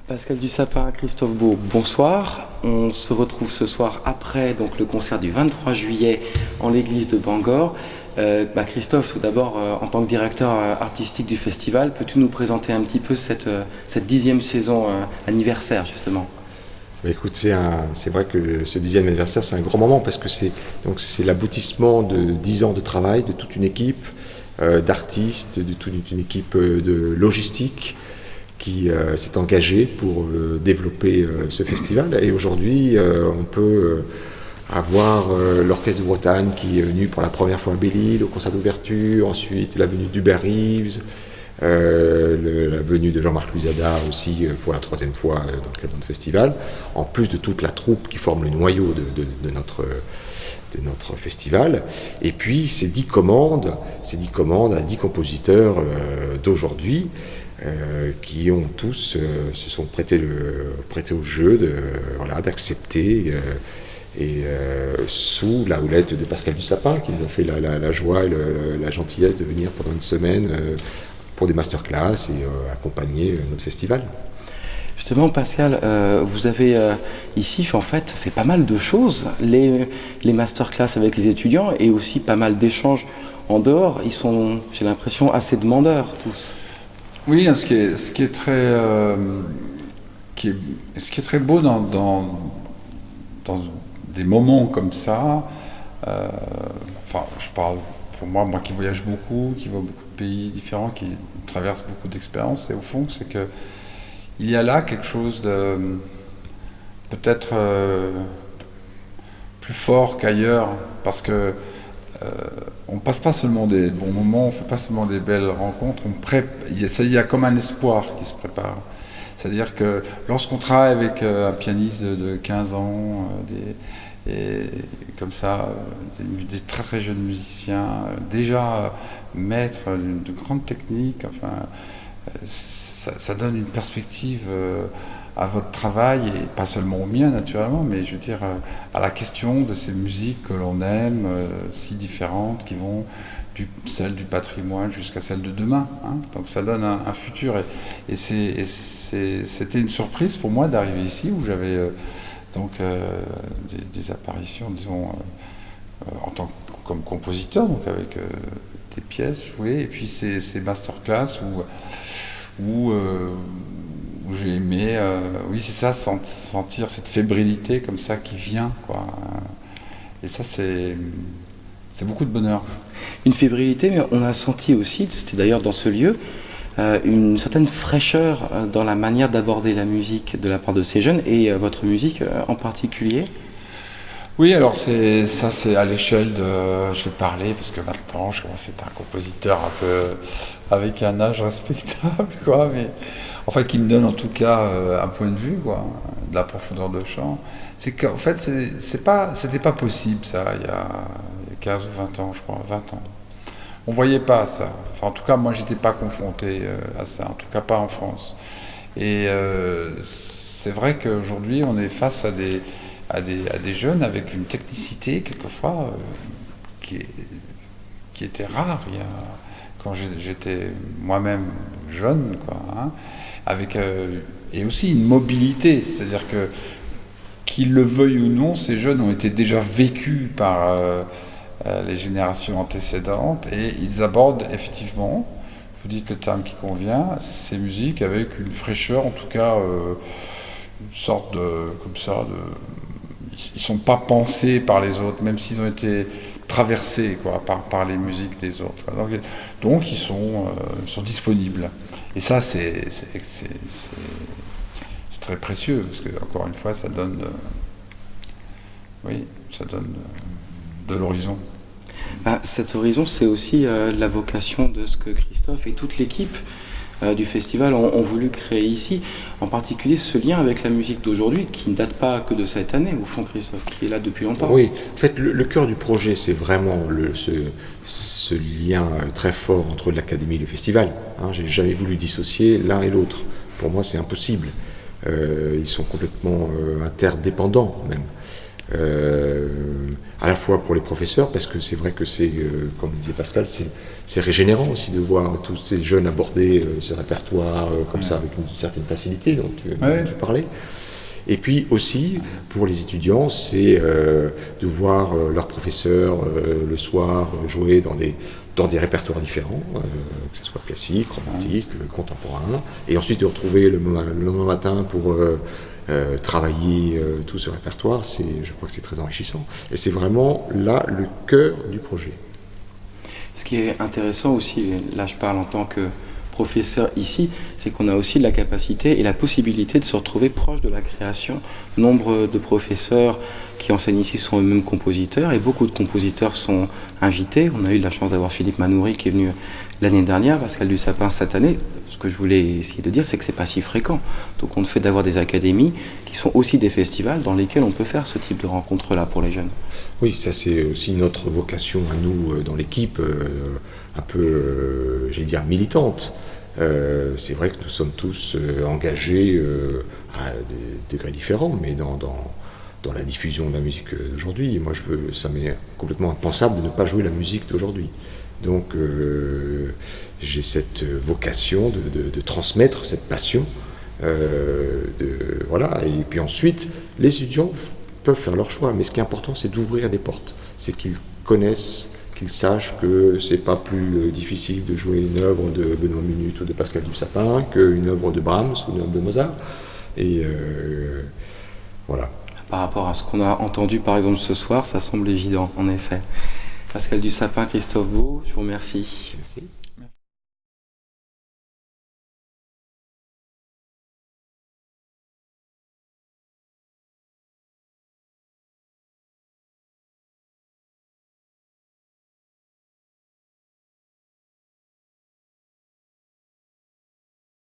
Pascal Dussapin, Christophe Beau, bonsoir. On se retrouve ce soir après donc, le concert du 23 juillet en l'église de Bangor. Christophe, tout d'abord, en tant que directeur artistique du festival, peux-tu nous présenter un petit peu cette 10e saison anniversaire, justement? Écoute, c'est vrai que ce 10e anniversaire, c'est un grand moment parce que c'est l'aboutissement de 10 ans de travail de toute une équipe d'artistes, de toute une équipe de logistique qui s'est engagée pour développer ce festival. Et aujourd'hui, on peut avoir l'Orchestre de Bretagne qui est venu pour la première fois à Belle-Île au concert d'ouverture, ensuite la venue d'Hubert Reeves, la venue de Jean-Marc Luisada aussi pour la 3e fois dans le cadre de notre festival, en plus de toute la troupe qui forme le noyau de notre festival, et puis ces 10 commandes à 10 compositeurs d'aujourd'hui qui ont tous se sont prêtés au jeu d'accepter sous la houlette de Pascal Dussapin qui nous a fait la joie et la gentillesse de venir pendant une semaine pour des masterclass et accompagner notre festival. Justement, Pascal, vous avez ici fait pas mal de choses, les masterclass avec les étudiants et aussi pas mal d'échanges en dehors. Ils sont, j'ai l'impression, assez demandeurs tous. Oui, ce qui est très beau dans des moments comme ça, je parle pour moi qui voyage beaucoup, qui voit beaucoup de pays différents, qui traverse beaucoup d'expériences, et au fond, c'est que il y a là quelque chose de peut-être plus fort qu'ailleurs, parce que on passe pas seulement des bons moments, on fait pas seulement des belles rencontres, il y a comme un espoir qui se prépare. C'est-à-dire que lorsqu'on travaille avec un pianiste de 15 ans, des très très jeunes musiciens, déjà maîtres de grandes techniques, ça donne une perspective à votre travail, et pas seulement au mien naturellement, mais je veux dire à la question de ces musiques que l'on aime, si différentes, qui vont celle du patrimoine jusqu'à celle de demain. Donc ça donne un futur, et c'était une surprise pour moi d'arriver ici où j'avais des apparitions, disons, comme compositeur, donc avec des pièces jouées, et puis ces masterclass où j'ai aimé, oui c'est ça, sentir cette fébrilité comme ça qui vient, quoi. Et ça c'est beaucoup de bonheur. Une fébrilité, mais on a senti aussi, c'était d'ailleurs dans ce lieu, une certaine fraîcheur dans la manière d'aborder la musique de la part de ces jeunes, et votre musique en particulier. Oui, alors c'est à l'échelle de... Je vais parler parce que maintenant je commence à être un compositeur un peu avec un âge respectable, quoi, mais en fait qui me donne en tout cas un point de vue, quoi, de la profondeur de chant. C'est qu'en fait c'était pas possible ça il y a 15 ou 20 ans, je crois, 20 ans. On voyait pas ça. Enfin, en tout cas, moi, j'étais pas confronté à ça. En tout cas, pas en France. Et c'est vrai qu'aujourd'hui, on est face à des jeunes avec une technicité quelquefois qui était rare. Quand j'étais moi-même jeune, quoi, avec et aussi une mobilité, c'est-à-dire que qu'ils le veuillent ou non, ces jeunes ont été déjà vécus par les générations antécédentes, et ils abordent effectivement, vous dites le terme qui convient, ces musiques avec une fraîcheur, en tout cas une sorte ils sont pas pensés par les autres, même s'ils ont été traversés, quoi, par les musiques des autres, quoi. Donc ils sont disponibles, et ça c'est très précieux, parce que encore une fois ça donne de l'horizon. Cet horizon, c'est aussi la vocation de ce que Christophe et toute l'équipe du festival ont voulu créer ici, en particulier ce lien avec la musique d'aujourd'hui, qui ne date pas que de cette année, au fond, Christophe, qui est là depuis longtemps. Oui, en fait, le cœur du projet, c'est vraiment ce lien très fort entre l'académie et le festival. J'ai jamais voulu dissocier l'un et l'autre. Pour moi, c'est impossible. Ils sont complètement interdépendants, même. à la fois pour les professeurs, parce que c'est vrai que c'est, comme disait Pascal, c'est régénérant aussi de voir tous ces jeunes aborder ce répertoire comme ça, avec une certaine facilité dont tu parlais. Et puis aussi, pour les étudiants, c'est de voir leurs professeurs le soir jouer dans des répertoires différents, que ce soit classique, romantique, contemporain, et ensuite de retrouver le lendemain matin pour travailler tout ce répertoire, je crois que c'est très enrichissant. Et c'est vraiment là le cœur du projet. Ce qui est intéressant aussi, là je parle en tant que professeur ici, c'est qu'on a aussi la capacité et la possibilité de se retrouver proche de la création. Nombre de professeurs qui enseignent ici sont eux-mêmes compositeurs et beaucoup de compositeurs sont invités. On a eu de la chance d'avoir Philippe Manoury qui est venu l'année dernière, Pascal Dussapin cette année. Ce que je voulais essayer de dire, c'est que c'est pas si fréquent. Donc on fait d'avoir des académies qui sont aussi des festivals dans lesquels on peut faire ce type de rencontres-là pour les jeunes. Oui, ça c'est aussi notre vocation à nous dans l'équipe, un peu, j'allais dire, militante. C'est vrai que nous sommes tous engagés à des degrés différents, mais dans la diffusion de la musique d'aujourd'hui. Moi, ça m'est complètement impensable de ne pas jouer la musique d'aujourd'hui. Donc, j'ai cette vocation de transmettre cette passion. Voilà. Et puis ensuite, les étudiants peuvent faire leur choix, mais ce qui est important, c'est d'ouvrir des portes. C'est qu'ils connaissent, qu'ils sachent que c'est pas plus difficile de jouer une œuvre de Benoît Munut ou de Pascal Dussapin qu'une œuvre de Brahms ou une œuvre de Mozart. Et voilà. Par rapport à ce qu'on a entendu par exemple ce soir, ça semble évident, en effet. Pascal Dussapin, Christophe Beau, je vous remercie. Merci.